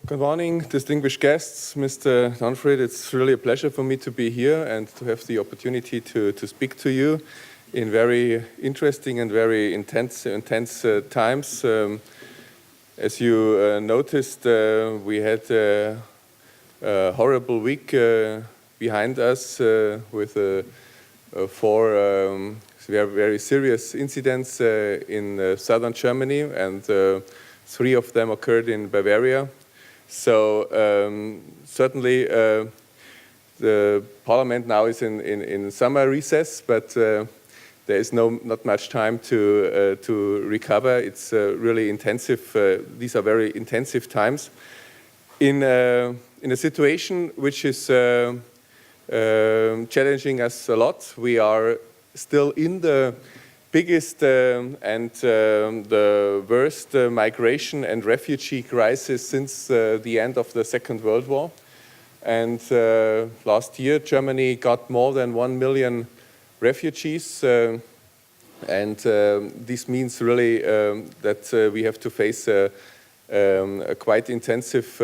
Good morning, distinguished guests, Mr. Donfrid. It's really a pleasure for me to be here and to have the opportunity to speak to you in very interesting and very intense times. As you noticed, we had a horrible week behind us with four very serious incidents in southern Germany, and 3 of them occurred in Bavaria. So certainly the parliament now is in summer recess, but there is not much time to recover. It's really intensive. These are very intensive times in a situation which is challenging us a lot. We are still in the biggest and the worst migration and refugee crisis since the end of the Second World War. And last year, Germany got more than 1 million refugees. And this means really that we have to face a quite intensive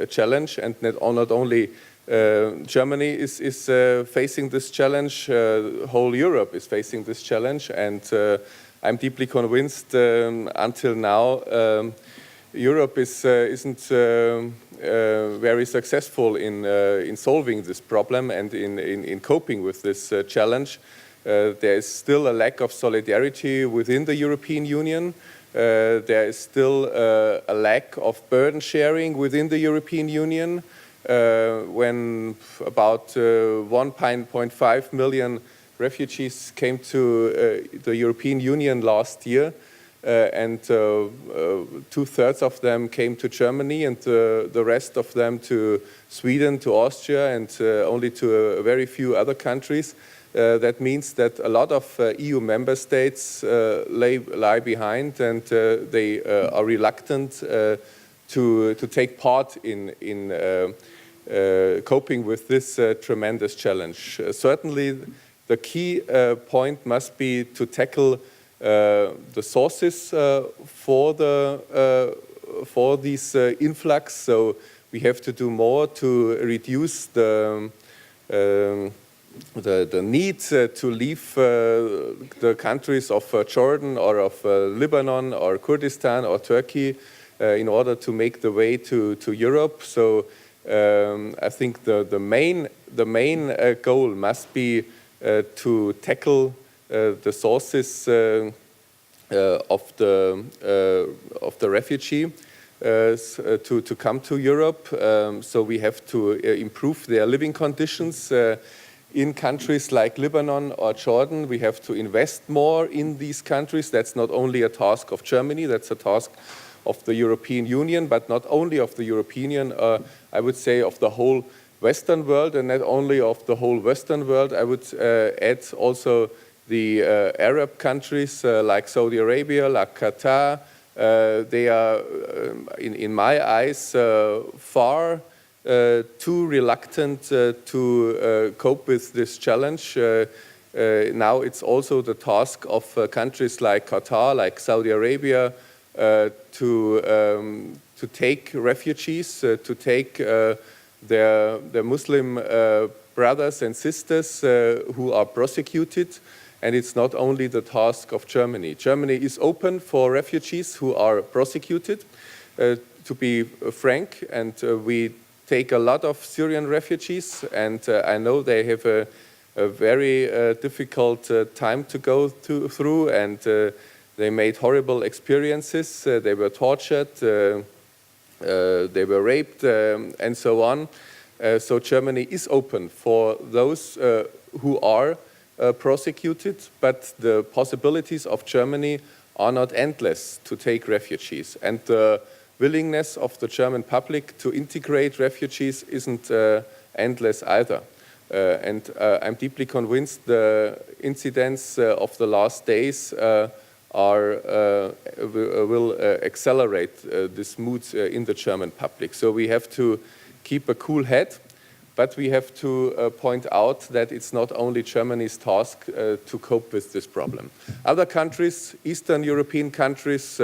challenge. And not only Germany is facing this challenge, whole Europe is facing this challenge, and I'm deeply convinced until now Europe isn't very successful in solving this problem and in coping with this challenge. There is still a lack of solidarity within the European Union. There is still a lack of burden sharing within the European Union. When about 1.5 million refugees came to the European Union last year, and 2/3 of them came to Germany, and the rest of them to Sweden, to Austria, and only to a very few other countries. That means that a lot of EU member states lie behind, and they are reluctant to take part in coping with this tremendous challenge. Certainly, the key point must be to tackle the sources for this influx. So we have to do more to reduce the need to leave the countries of Jordan or of Lebanon or Kurdistan or Turkey in order to make the way to Europe. So I think the main goal must be to tackle the sources of the refugee to come to Europe. So we have to improve their living conditions in countries like Lebanon or Jordan. We have to invest more in these countries. That's not only a task of Germany, that's a task of the European Union, but not only of the European Union, I would say of the whole Western world, and not only of the whole Western world. I would add also the Arab countries like Saudi Arabia, like Qatar. They are, in my eyes, far too reluctant to cope with this challenge. Now it's also the task of countries like Qatar, like Saudi Arabia, to take refugees, to take their Muslim brothers and sisters who are prosecuted. And it's not only the task of Germany. Germany is open for refugees who are prosecuted, to be frank, and we take a lot of Syrian refugees, and I know they have a very difficult time to go through, and they made horrible experiences. They were tortured, they were raped, and so on. So Germany is open for those who are prosecuted, but the possibilities of Germany are not endless to take refugees. And the willingness of the German public to integrate refugees isn't endless either. And I'm deeply convinced the incidents of the last days will accelerate this mood in the German public. So we have to keep a cool head, but we have to point out that it's not only Germany's task to cope with this problem. Other countries, Eastern European countries,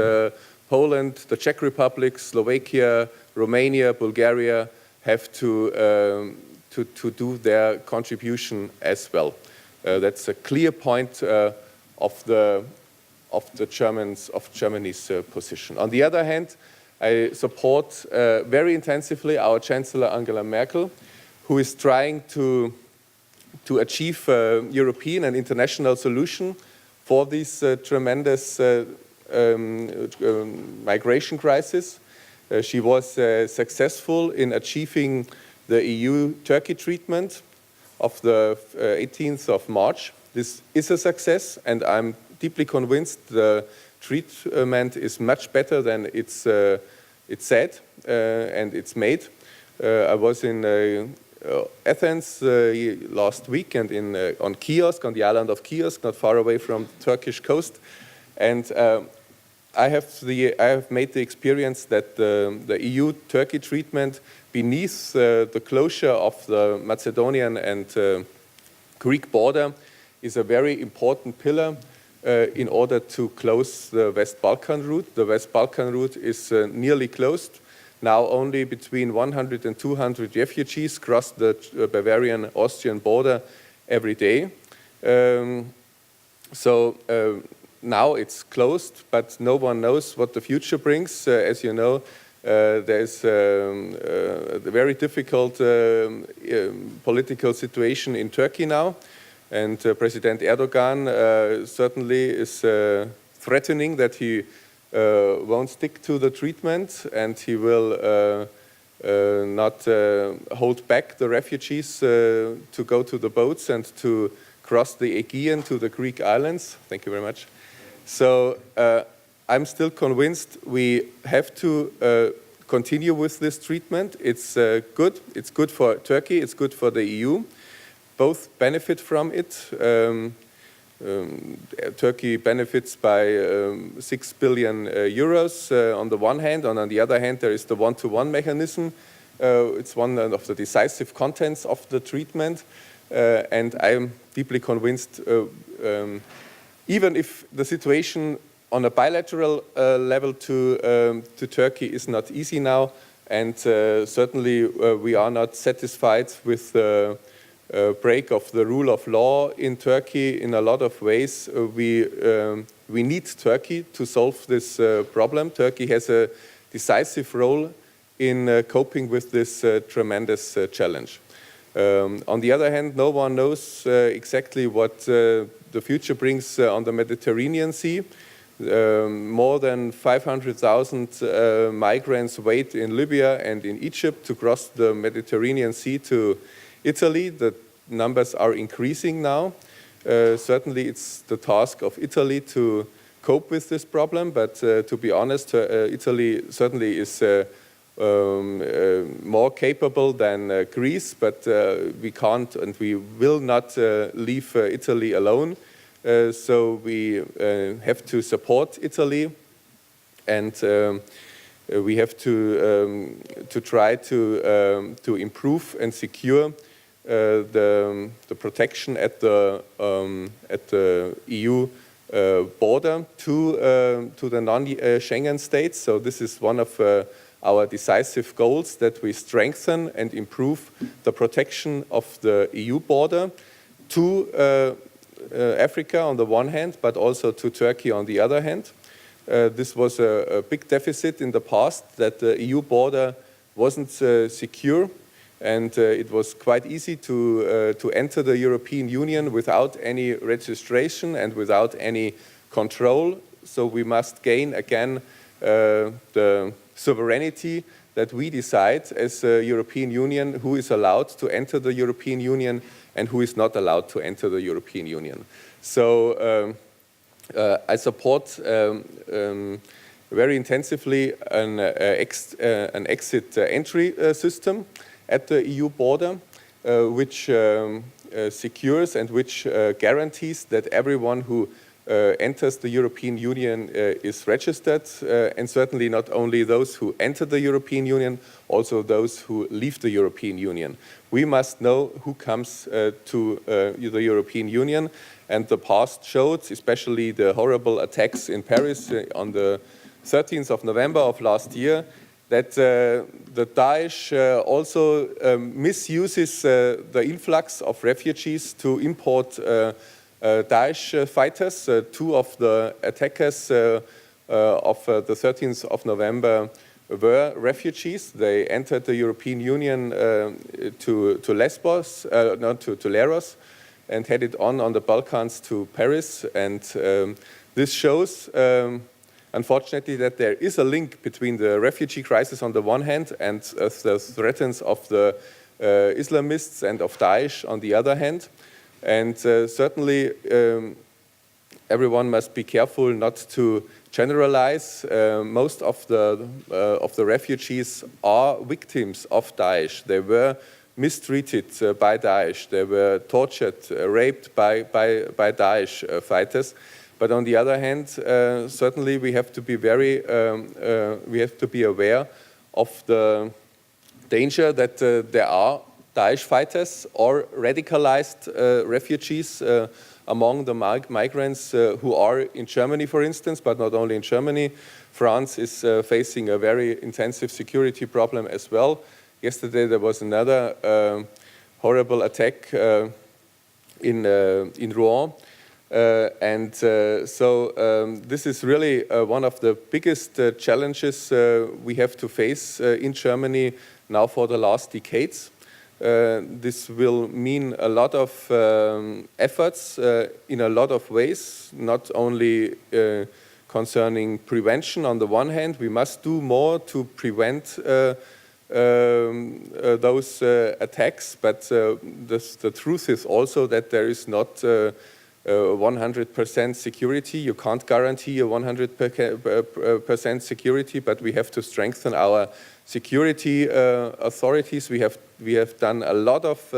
Poland, the Czech Republic, Slovakia, Romania, Bulgaria have to do their contribution as well. That's a clear point of Germany's position. On the other hand, I support very intensively our Chancellor Angela Merkel, who is trying to achieve a European and international solution for this tremendous migration crisis. She was successful in achieving the EU-Turkey treatment of the 18th of March. This is a success, and I'm deeply convinced the treatment is much better than it's said and it's made. I was in Athens last week and on Kiosk, on the island of Kiosk, not far away from the Turkish coast, and I have made the experience that the EU-Turkey treatment beneath the closure of the Macedonian and Greek border is a very important pillar in order to close the West Balkan route. The West Balkan route is nearly closed. Now only between 100 and 200 refugees cross the Bavarian-Austrian border every day. Now it's closed, but no one knows what the future brings. As you know, there's a very difficult political situation in Turkey now, and President Erdogan certainly is threatening that he won't stick to the treatment, and he will not hold back the refugees to go to the boats and to cross the Aegean to the Greek islands. Thank you very much. So I'm still convinced we have to continue with this treatment. It's good. It's good for Turkey. It's good for the EU. Both benefit from it. Turkey benefits by 6 billion euros on the one hand, and on the other hand there is the one-to-one mechanism. It's one of the decisive contents of the treatment, and I am deeply convinced even if the situation on a bilateral level to Turkey is not easy now, and certainly we are not satisfied with the break of the rule of law in Turkey in a lot of ways. We need Turkey to solve this problem. Turkey has a decisive role in coping with this tremendous challenge. On the other hand, no one knows exactly what the future brings on the Mediterranean Sea. More than 500,000 migrants wait in Libya and in Egypt to cross the Mediterranean Sea to Italy. The numbers are increasing now. Certainly it's the task of Italy to cope with this problem, but to be honest, Italy certainly is more capable than Greece, but we can't and we will not leave Italy alone. So we have to support Italy, and we have to try to improve and secure the protection at the EU border to the non-Schengen states. So this is one of our decisive goals, that we strengthen and improve the protection of the EU border to Africa on the one hand, but also to Turkey on the other hand. This was a big deficit in the past, that the EU border wasn't secure, and it was quite easy to enter the European Union without any registration and without any control. So we must gain again the sovereignty that we decide as a European Union who is allowed to enter the European Union and who is not allowed to enter the European Union. So I support very intensively an exit-entry system at the EU border, which secures and which guarantees that everyone who enters the European Union is registered, and certainly not only those who enter the European Union, also those who leave the European Union. We must know who comes to the European Union, and the past showed, especially the horrible attacks in Paris on the 13th of November of last year, that the Daesh also misuses the influx of refugees to import Daesh fighters. Two of the attackers of the 13th of November were refugees. They entered the European Union to Lesbos, not to Leros, and headed on the Balkans to Paris. And this shows, unfortunately, that there is a link between the refugee crisis on the one hand and the threats of the Islamists and of Daesh on the other hand. And certainly everyone must be careful not to generalize. Most of the refugees are victims of Daesh. They were mistreated by Daesh. They were tortured, raped by Daesh fighters. But on the other hand, certainly we have to be aware of the danger that there are Daesh fighters or radicalized refugees among the migrants who are in Germany, for instance, but not only in Germany. France is facing a very intensive security problem as well. Yesterday there was another horrible attack in Rouen. This is really one of the biggest challenges we have to face in Germany now for the last decades. This will mean a lot of efforts in a lot of ways, not only concerning prevention on the one hand. We must do more to prevent those attacks, but the truth is also that there is not 100% security. You can't guarantee a 100% security, but we have to strengthen our security authorities. We have done a lot of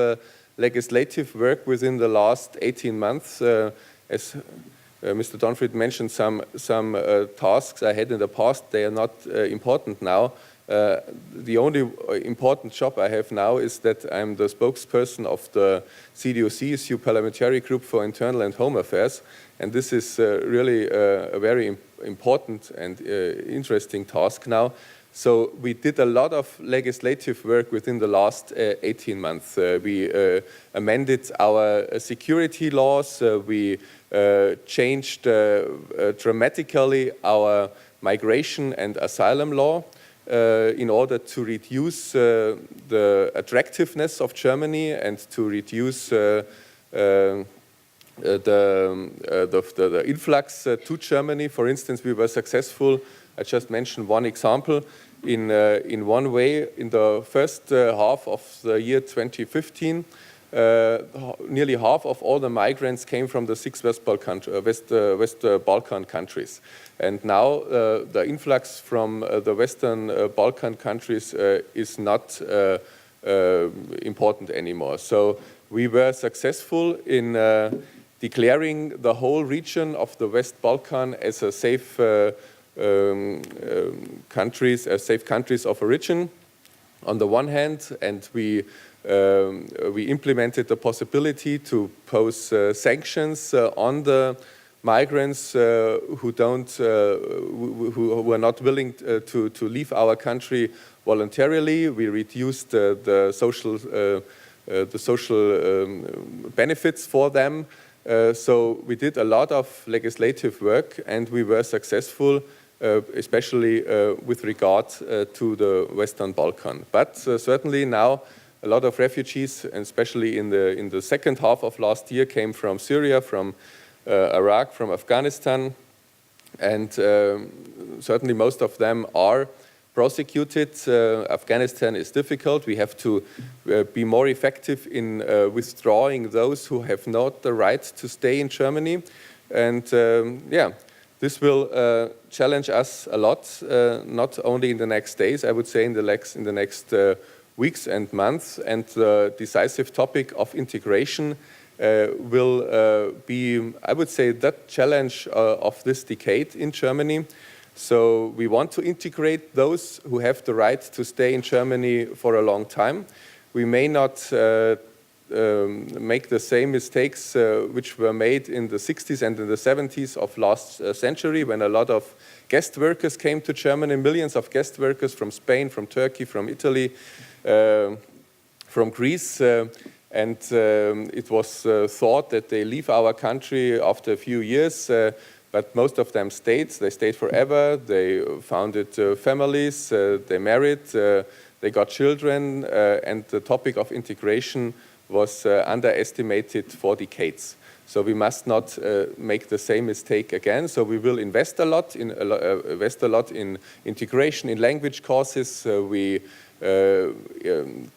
legislative work within the last 18 months. As Mr. Donfried mentioned, some tasks I had in the past, they are not important now. The only important job I have now is that I'm the spokesperson of the CDU-CSU Parliamentary Group for Internal and Home Affairs, and this is really a very important and interesting task now. So we did a lot of legislative work within the last 18 months. We amended our security laws. We changed dramatically our migration and asylum law in order to reduce the attractiveness of Germany and to reduce the influx to Germany. For instance, we were successful. I just mentioned one example. In one way, in the first half of the year 2015, nearly half of all the migrants came from the 6 West Balkan countries. And now the influx from the Western Balkan countries is not important anymore. So we were successful in declaring the whole region of the West Balkan as a safe countries of origin on the one hand, and we implemented the possibility to pose sanctions on the migrants who are not willing to leave our country voluntarily. We reduced the social benefits for them. So we did a lot of legislative work, and we were successful, especially with regard to the Western Balkan. But certainly now a lot of refugees, and especially in the second half of last year, came from Syria, from Iraq, from Afghanistan, and certainly most of them are prosecuted. Afghanistan is difficult. We have to be more effective in withdrawing those who have not the right to stay in Germany. And this will challenge us a lot, not only in the next days, I would say in the next weeks and months. And the decisive topic of integration will be, I would say, that challenge of this decade in Germany. So we want to integrate those who have the right to stay in Germany for a long time. We may not make the same mistakes which were made in the 60s and in the 70s of last century, when a lot of guest workers came to Germany, millions of guest workers from Spain, from Turkey, from Italy, from Greece, and it was thought that they leave our country after a few years, but most of them stayed. They stayed forever. They founded families, they married, they got children, and the topic of integration was underestimated for decades. So we must not make the same mistake again. So we will invest a lot in integration, in language courses. We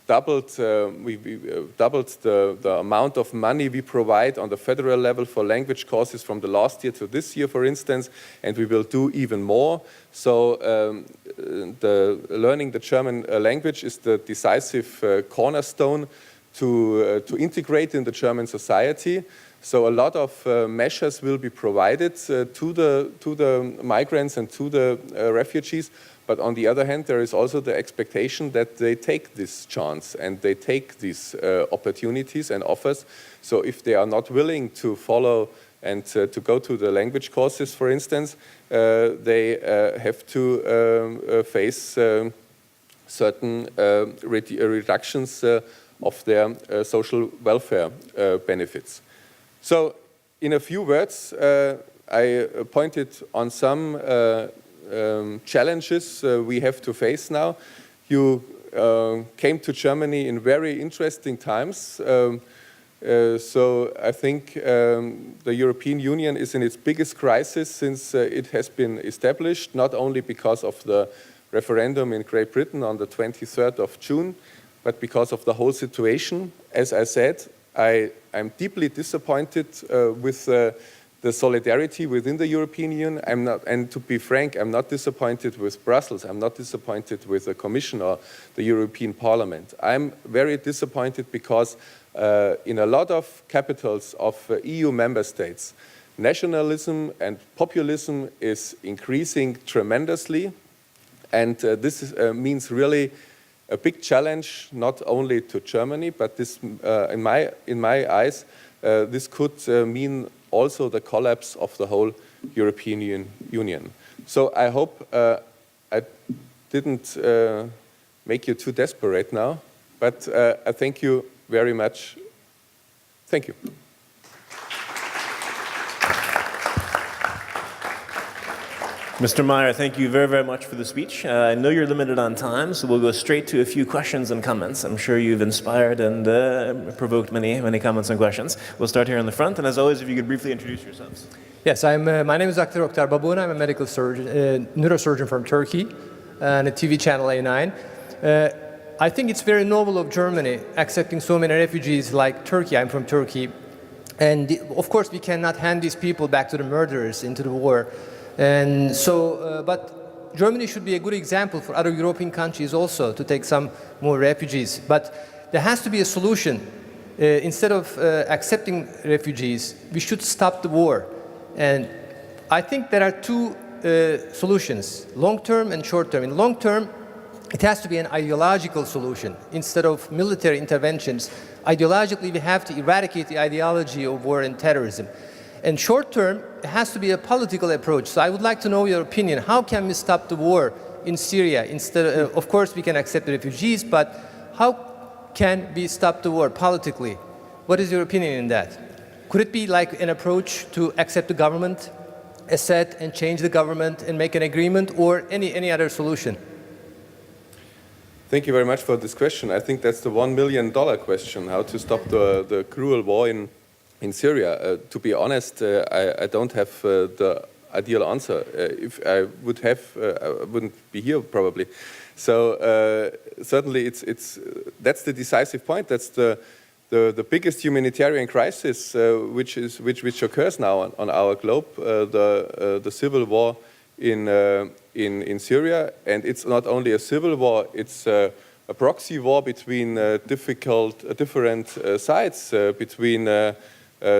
doubled the amount of money we provide on the federal level for language courses from the last year to this year, for instance, and we will do even more. So learning the German language is the decisive cornerstone to integrate in the German society. So a lot of measures will be provided to the migrants and to the refugees. But on the other hand, there is also the expectation that they take this chance and they take these opportunities and offers. So if they are not willing to follow and to go to the language courses, for instance, they have to face certain reductions of their social welfare benefits. So in a few words, I pointed on some challenges we have to face now. You came to Germany in very interesting times. So I think the European Union is in its biggest crisis since it has been established, not only because of the referendum in Great Britain on the 23rd of June, but because of the whole situation. As I said, I'm deeply disappointed with the solidarity within the European Union. And to be frank, I'm not disappointed with Brussels. I'm not disappointed with the Commission or the European Parliament. I'm very disappointed because in a lot of capitals of EU member states, nationalism and populism is increasing tremendously. And this means really a big challenge, not only to Germany, but this, in my eyes, this could mean also the collapse of the whole European Union. So I hope I didn't make you too desperate now, but I thank you very much. Thank you. Mr. Meyer, thank you very, very much for the speech. I know you're limited on time, so we'll go straight to a few questions and comments. I'm sure you've inspired and provoked many comments and questions. We'll start here in the front, and as always, if you could briefly introduce yourselves. Yes, my name is Dr. Oktar Babun. I'm a medical surgeon, neurosurgeon from Turkey, and a TV channel A9. I think it's very noble of Germany accepting so many refugees like Turkey. I'm from Turkey. And of course, we cannot hand these people back to the murderers into the war. And so, but Germany should be a good example for other European countries also to take some more refugees. But there has to be a solution. Instead of accepting refugees, we should stop the war. And I think there are two solutions, long-term and short-term. In long-term, it has to be an ideological solution. Instead of military interventions, ideologically we have to eradicate the ideology of war and terrorism. And short-term, it has to be a political approach. So I would like to know your opinion. How can we stop the war in Syria? Instead of course, we can accept the refugees, but how can we stop the war politically? What is your opinion in that? Could it be like an approach to accept the government, Assad, and change the government and make an agreement, or any other solution? Thank you very much for this question. I think that's the $1 million question, how to stop the cruel war in Syria. To be honest, I don't have the ideal answer. If I would have, I wouldn't be here probably. So certainly that's the decisive point. That's the biggest humanitarian crisis which occurs now on our globe, the civil war in Syria. And it's not only a civil war, it's a proxy war between different sides, between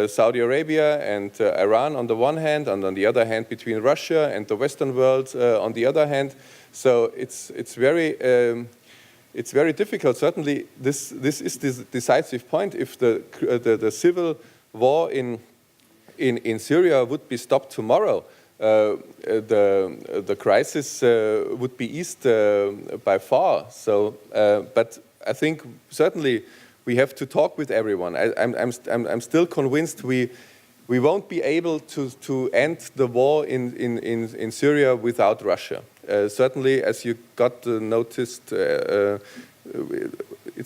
Saudi Arabia and Iran on the one hand, and on the other hand between Russia and the Western world on the other hand. So it's very it's very difficult. Certainly, this is the decisive point. If the civil war in Syria would be stopped tomorrow, the crisis would be eased by far. So, but I think certainly we have to talk with everyone. I'm still convinced we won't be able to end the war in Syria without Russia. Certainly, as you got noticed, it's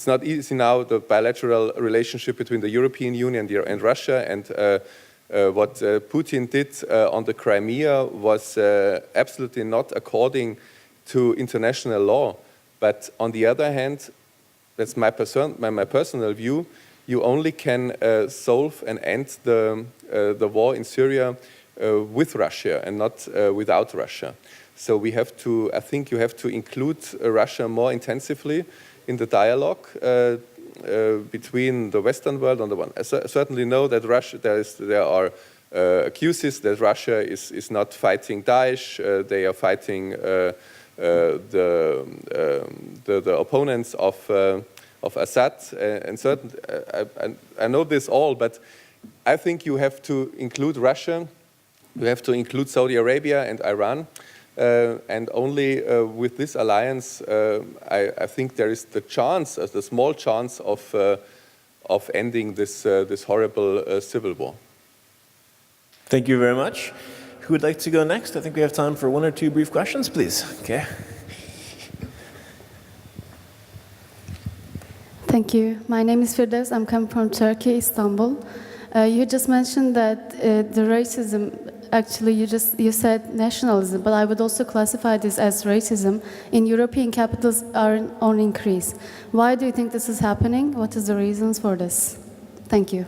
not easy now, the bilateral relationship between the European Union and Russia, and what Putin did on the Crimea was absolutely not according to international law. But on the other hand, that's my personal view, you only can solve and end the war in Syria with Russia and not without Russia. So we have to, I think you have to include Russia more intensively in the dialogue between the Western world on the one. I certainly know that Russia, there are accuses that Russia is not fighting Daesh, they are fighting the opponents of Assad, and certain, I know this all, but I think you have to include Russia, you have to include Saudi Arabia and Iran, and only with this alliance, I think there is the chance, the small chance of ending this horrible civil war. Thank you very much. Who would like to go next? I think we have time for one or two brief questions, please. Okay. Thank you. My name is Firdevs. I'm coming from Turkey, Istanbul. You just mentioned that the racism, actually you said nationalism, but I would also classify this as racism in European capitals are on increase. Why do you think this is happening? What is the reasons for this? Thank you.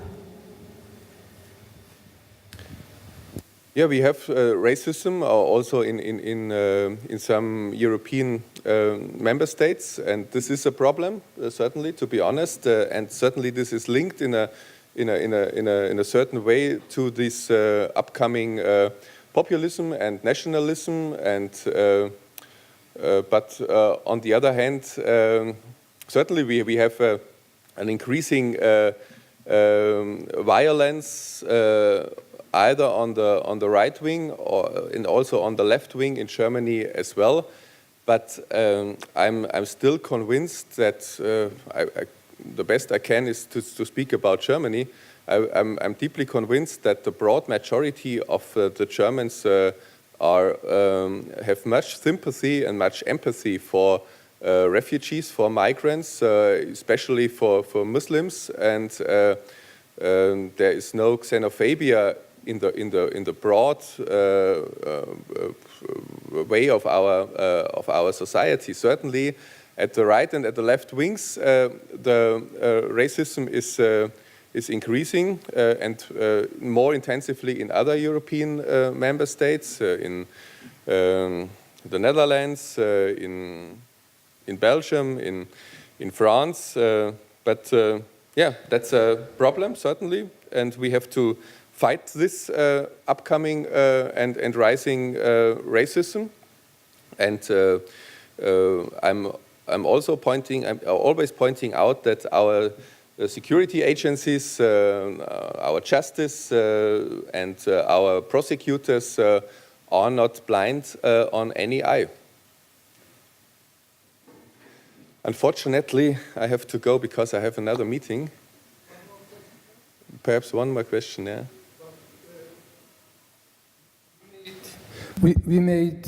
Yeah, we have racism also in some European member states, and this is a problem, certainly, to be honest, and certainly this is linked in a certain way to this upcoming populism and nationalism, and but on the other hand, certainly we have an increasing violence either on the right wing and also on the left wing in Germany as well. But I'm still convinced that the best I can is to speak about Germany. I'm deeply convinced that the broad majority of the Germans have much sympathy and much empathy for refugees, for migrants, especially for Muslims, and there is no xenophobia in the broad way of our society. Certainly, at the right and at the left wings, the racism is increasing and more intensively in other European member states, in the Netherlands, in Belgium, in France. But yeah, that's a problem certainly, and we have to fight this upcoming and rising racism. And I'm also always pointing out that our security agencies, our justice, and our prosecutors are not blind on any eye. Unfortunately, I have to go because I have another meeting. Perhaps one more question, yeah. We made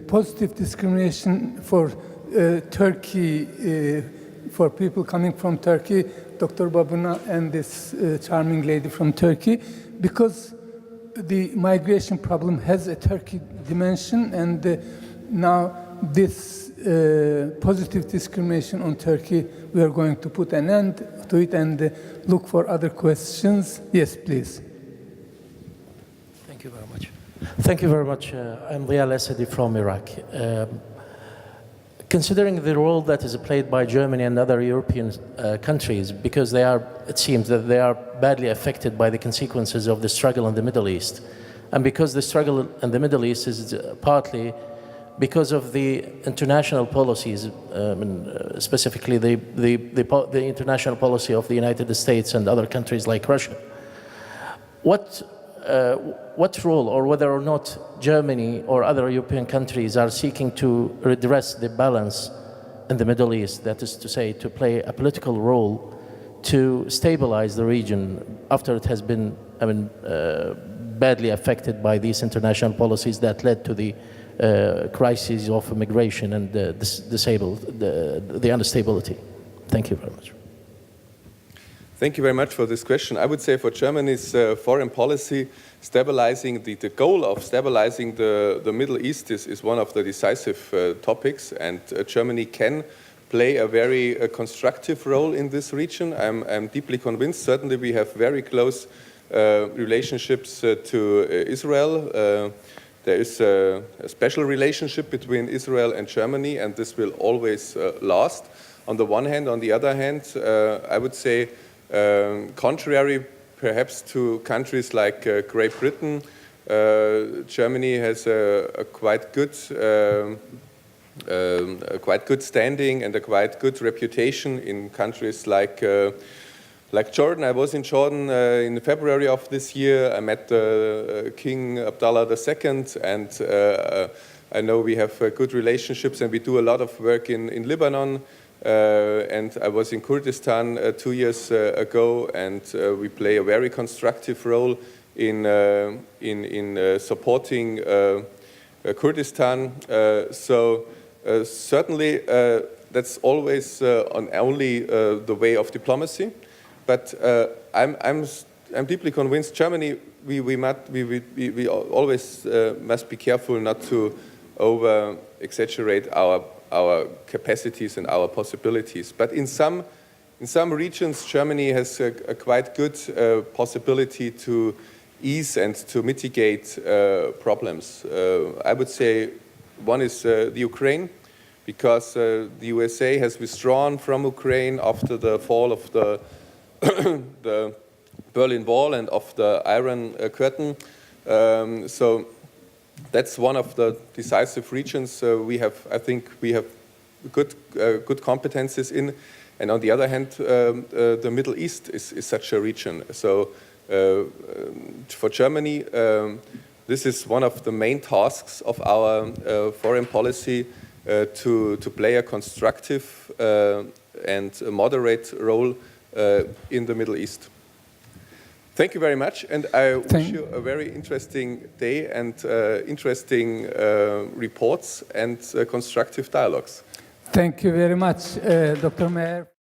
positive discrimination for Turkey, for people coming from Turkey, Dr. Babuna and this charming lady from Turkey, because the migration problem has a Turkey dimension, and now this positive discrimination on Turkey, we are going to put an end to it and look for other questions. Yes, please. Thank you very much. Thank you very much. I'm Riyal Asadi from Iraq. Considering the role that is played by Germany and other European countries, because it seems that they are badly affected by the consequences of the struggle in the Middle East, and because the struggle in the Middle East is partly because of the international policies, specifically the international policy of the United States and other countries like Russia. What role, or whether or not Germany or other European countries are seeking to redress the balance in the Middle East, that is to say, to play a political role to stabilize the region after it has been, badly affected by these international policies that led to the crises of immigration and the instability. Thank you very much. Thank you very much for this question. I would say for Germany's foreign policy, stabilizing the goal of stabilizing the Middle East is one of the decisive topics, and Germany can play a very constructive role in this region. I'm deeply convinced. Certainly, we have very close relationships to Israel. There is a special relationship between Israel and Germany, and this will always last. On the one hand, on the other hand, I would say, contrary perhaps to countries like Great Britain, Germany has a quite good standing and a quite good reputation in countries like Jordan. I was in Jordan in February of this year. I met King Abdullah II, and I know we have good relationships, and we do a lot of work in Lebanon. And I was in Kurdistan 2 years ago, and we play a very constructive role in supporting Kurdistan. So certainly that's always only the way of diplomacy. But I'm deeply convinced Germany, we always must be careful not to over-exaggerate our capacities and our possibilities. But in some regions, Germany has a quite good possibility to ease and to mitigate problems. I would say one is the Ukraine, because the USA has withdrawn from Ukraine after the fall of the Berlin Wall and of the Iron Curtain. So that's one of the decisive regions I think we have good competences in. And on the other hand, the Middle East is such a region. So for Germany, this is one of the main tasks of our foreign policy, to play a constructive and a moderate role in the Middle East. Thank you very much, and I wish you a very interesting day and interesting reports and constructive dialogues. Thank you very much, Dr. Mayer.